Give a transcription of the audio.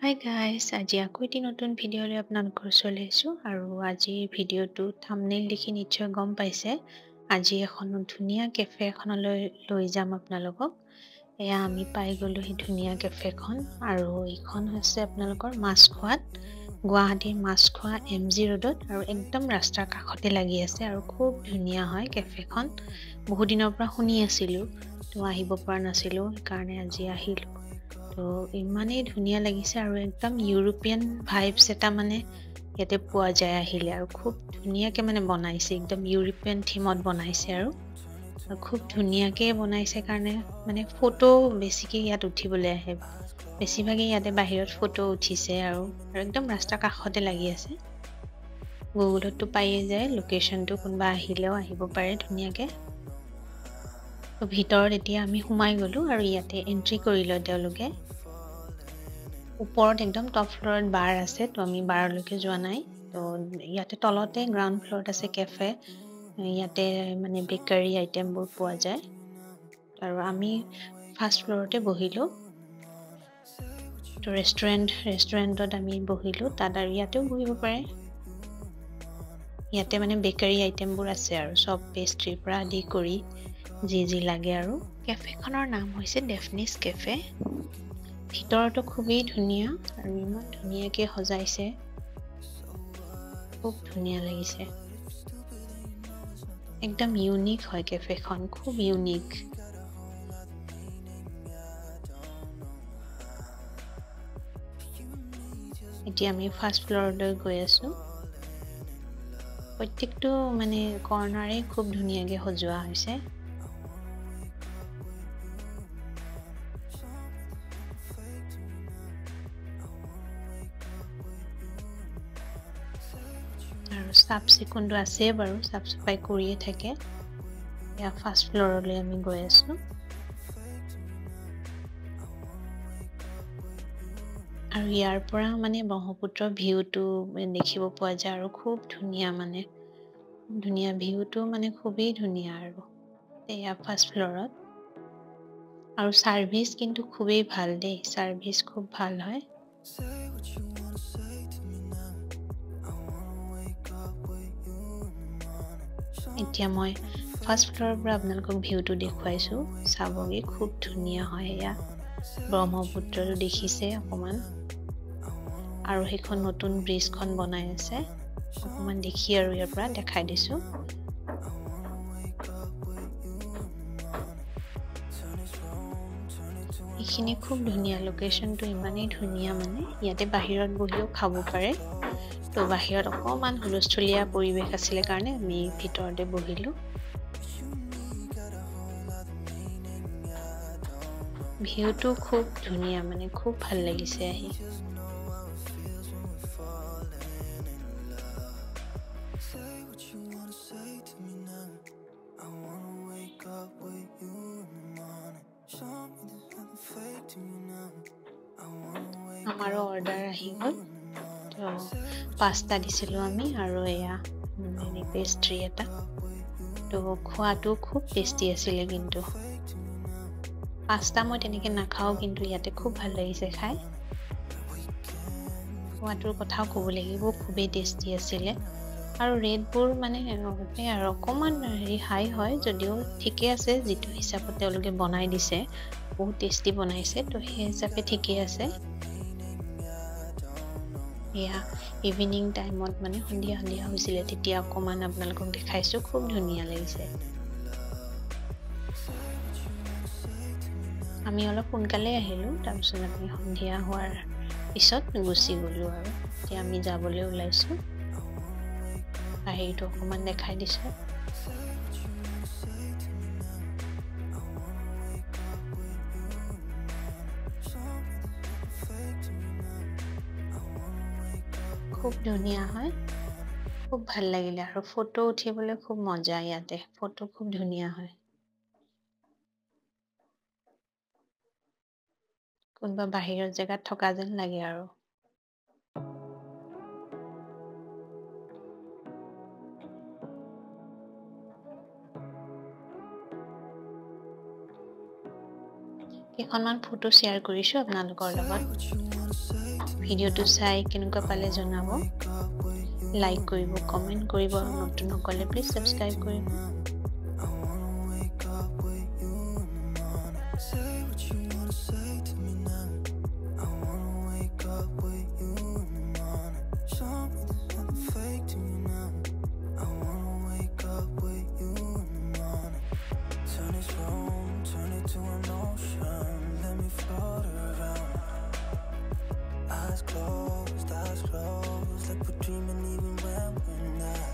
Hi guys আজি আকৌ এটি নতুন ভিডিঅ'লৈ আপোনালোকৰ ওচৰলৈ আহিছোঁ আৰু আজিৰ ভিডিঅ'টো থাম্বনেইল দেখি নিশ্চয় গম পাইছে আজি এখন ধুনীয়া কেফে এখনলৈ লৈ যাম আপোনালোকক এয়া আমি পাই গ'লো সেই ধুনীয়া কেফেখন আৰু এইখন হৈছে আপোনালোকৰ মাছখোৱাত গুৱাহাটীৰ মাছখোৱা MG ৰোডত আৰু একদম ৰাস্তাৰ কাষতে লাগি আছে আৰু খুব ধুনীয়া হয় কেফেখন বহুত দিনৰ পৰা শুনি আছিলোঁ তো আহিব পৰা নাছিলোঁ সেইকাৰণে আজি আহিলোঁ তো ইমানেই ধুনীয়া লাগিছে আৰু একদম ইউৰোপিয়ান ভাইবছ এটা মানে ইয়াতে পোৱা যায় আহিলে আৰু খুব ধুনীয়াকে মানে বনাইছে একদম ইউৰোপিয়ান থিমত বনাইছে আৰু খুব ধুনীয়াকে বনাইছে কাৰণে মানে ফটো বেছিকে ইয়াত উঠিবলৈ আহে বেছিভাগে ইয়াতে বাহিৰত ফটো উঠিছে আৰু একদম ৰাস্তাৰ কাষতে লাগি আছে গুগলতো পাইয়ে যায় লোকেশ্যনটো কোনোবা আহিলেও আহিব পাৰে ধুনীয়াকে ভিতৰত এতিয়া আমি সোমাই গলো আৰু ইয়াতে এন্ট্ৰি কৰিলো তেওঁলোকে ওপৰত একদম টপ ফ্লৰত বাৰ আছে তো আমি বাৰলৈকে যোৱা নাই তো ইয়াতে তলতে গ্ৰাউণ্ড ফ্লৰত আছে কেফে ইয়াতে মানে বেকাৰী আইটেমবোৰ পোৱা যায় আৰু আমি ফাৰ্ষ্ট ফ্লৰতে বহিলো তো ৰেষ্টুৰেণ্টত আমি বহিলো তাত আৰু ইয়াতেও বহিব পাৰে ইয়াতে মানে বেকাৰী আইটেমবোৰ আছে আৰু সব পেষ্ট্ৰিৰ পৰা আদি কৰি যি লাগে আৰু কেফেখনৰ নাম হৈছে ডেফনিছ কেফে ভিতৰতো খুবেই ধুনীয়া আৰু ইমান ধুনীয়াকে সজাইছে খুব ধুনীয়া লাগিছে একদম ইউনিক হয় কেফেখন খুব ইউনিক এতিয়া আমি ফাৰ্ষ্ট ফ্লৰলৈ গৈ আছো প্ৰত্যেকটো মানে কৰ্নাৰে খুব ধুনীয়াকে সজোৱা হৈছে আৰু সাফ চিকুণটো আছে বাৰু সাফ সফাই কৰিয়ে থাকে ইয়া ফাৰ্ষ্ট ফ্লৰলৈ আমি গৈ আছো আৰু ইয়াৰ পৰা মানে ব্ৰহ্মপুত্ৰ ভিউটো দেখিব পোৱা যায় আৰু খুব ধুনীয়া মানে ধুনীয়া ভিউটো মানে খুবেই ধুনীয়া আৰু এয়া ফাৰ্ষ্ট ফ্লৰত আৰু সাৰ্ভিস কিন্তু খুবেই ভাল দেই সাৰ্ভিস খুব ভাল হয় এতিয়া মই ফাৰ্ষ্ট ফ্লৰৰ পৰা আপোনালোকক ভিউটো দেখুৱাইছো চাবগে খুব ধুনীয়া হয় এয়া ব্ৰহ্মপুত্ৰটো দেখিছে অকমান আৰু সেইখন নতুন ব্ৰিজখন বনাই আছে অকমান দেখি আৰু ইয়াৰ পৰা দেখাই দিছো এইখিনি খুব ধুনীয়া লোকেশ্যনটো ইমানেই ধুনীয়া মানে ইয়াতে বাহিৰত বহিও খাব পাৰে তো বাহিৰত অকমান হুলস্থুলীয়া পৰিৱেশ আছিলে কাৰণে আমি ভিতৰতে বহিলো ভিউটো খুব ধুনীয়া মানে খুব ভাল লাগিছে আহি আমাৰো অৰ্ডাৰ আহি গ'ল তো পাস্তা দিছিলোঁ আমি আৰু এয়া পেষ্ট্ৰি এটা তো খোৱাটো খুব টেষ্টি আছিলে কিন্তু পাস্তা মই তেনেকে নাখাও কিন্তু ইয়াতে খুব ভাল লাগিছে খাই খোৱাটোৰ কথাও ক'ব লাগিব খুবেই টেষ্টি আছিলে আৰু ৰেটবোৰ মানে আৰু অকমান হাই হয় যদিও ঠিকে আছে যিটো হিচাপত তেওঁলোকে বনাই দিছে বহুত টেষ্টি বনাইছে তো সেই হিচাপে ঠিকে আছে এয়া ইভিনিং টাইমত মানে সন্ধিয়া হৈছিলে তেতিয়া অকমান আপোনালোকক দেখাইছো খুব ধুনীয়া লাগিছে আমি অলপ সোনকালে আহিলো তাৰপিছত আমি সন্ধিয়া হোৱাৰ পিছত গুচি গলো আৰু এতিয়া আমি যাবলৈ ওলাইছো বাহিৰটো অকমান দেখাই দিছো খুব ধুনীয়া হয় খুব ভাল লাগিলে আৰু ফটো উঠিবলৈ খুব মজা ইয়াতে ফটো খুব ধুনীয়া হয় কোনোবা বাহিৰৰ জেগাত থকা যেন লাগে আৰু কেইখনমান ফটো শ্বেয়াৰ কৰিছোঁ আপোনালোকৰ লগত ভিডিঅ'টো চাই কেনেকুৱা পালে জনাব লাইক কৰিব কমেণ্ট কৰিব নতুন সকলে প্লিজ সাবস্ক্ৰাইব কৰিব Eyes closed, like we're dreaming even when we're not.